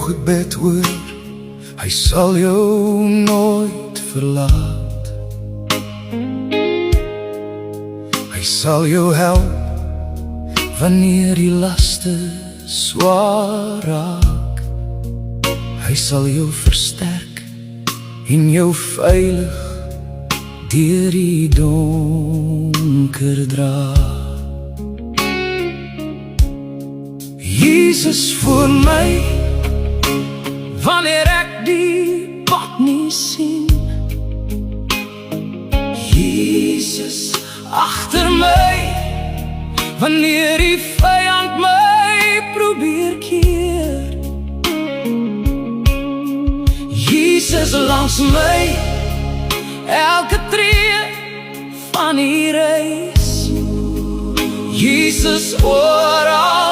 gebed hoor, hy sal jou nooit verlaat. Hy sal jou help wanneer die laste swaar raak. Hy sal jou versterk en jou veilig deur die donker dra. Jesus voor my, wanneer ek die pad nie sien. Jesus agter my, wanneer die vyand my probeer keer. Jesus langs my, elke tree van die reis. Jesus oral